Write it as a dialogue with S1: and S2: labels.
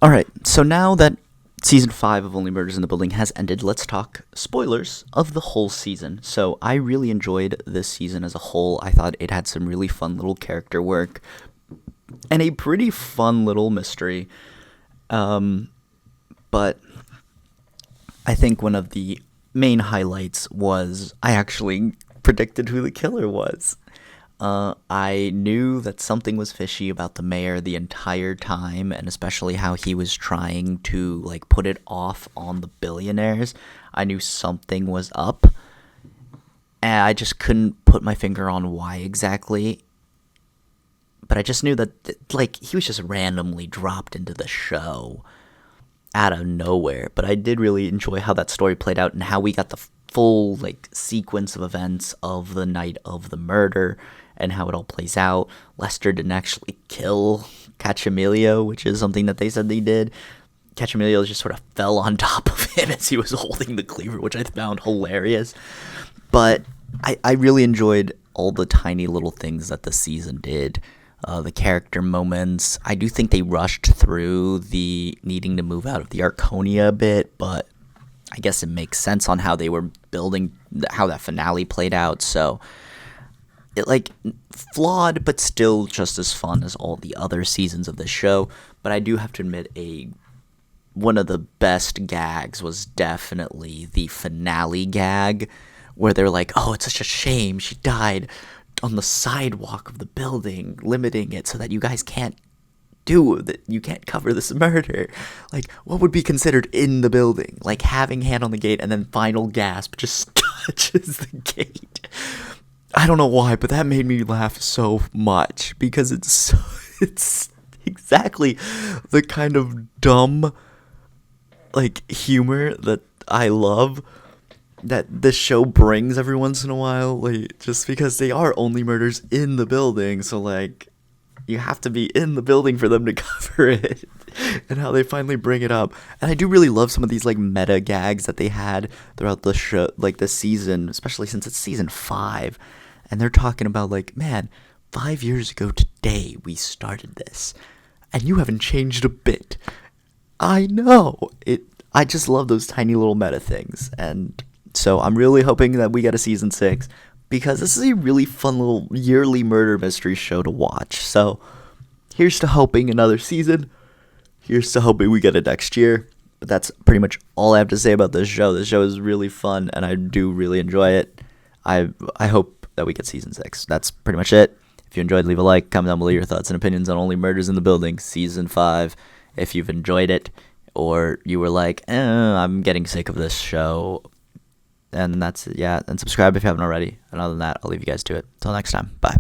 S1: All right, so now that season 5 of Only Murders in the Building has ended, let's talk spoilers of the whole season. So I really enjoyed this season as a whole. I thought it had some really fun little character work and a pretty fun little mystery. But I think one of the main highlights was I actually predicted who the killer was. I knew that something was fishy about the mayor the entire time, and especially how he was trying to like put it off on the billionaires. I knew something was up, and I just couldn't put my finger on why exactly. But I just knew that like he was just randomly dropped into the show out of nowhere. But I did really enjoy how that story played out and how we got the full like sequence of events of the night of the murder and how it all plays out. Lester didn't actually kill Cacciamilio, which is something that they said they did. Cacciamilio just sort of fell on top of him as he was holding the cleaver, which I found hilarious. But I really enjoyed all the tiny little things that the season did. The character moments. I do think they rushed through the needing to move out of the Arconia a bit, but I guess it makes sense on how they were building, how that finale played out. So it like flawed, but still just as fun as all the other seasons of the show. But I do have to admit, one of the best gags was definitely the finale gag, where they're like, "Oh, it's such a shame she died on the sidewalk of the building, limiting it so that you guys can't you can't cover this murder." Like, what would be considered in the building? Like having hand on the gate and then final gasp just touches the gate. I don't know why, but that made me laugh so much because it's exactly the kind of dumb like humor that I love, that this show brings every once in a while, like just because they are only murders in the building, so like you have to be in the building for them to cover it, and how they finally bring it up. And I do really love some of these like meta gags that they had throughout the show, like the season, especially since it's season 5, and they're talking about like, man, 5 years ago today we started this, and you haven't changed a bit. I know it. I just love those tiny little meta things, and so I'm really hoping that we get a season 6, because this is a really fun little yearly murder mystery show to watch. So here's to hoping another season. Here's to hoping we get it next year. But that's pretty much all I have to say about this show. This show is really fun, and I do really enjoy it. I hope that we get season 6. That's pretty much it. If you enjoyed, leave a like, comment down below your thoughts and opinions on Only Murders in the Building season 5. If you've enjoyed it, or you were like, I'm getting sick of this show. And that's it, yeah. And subscribe if you haven't already. And other than that, I'll leave you guys to it. Till next time. Bye.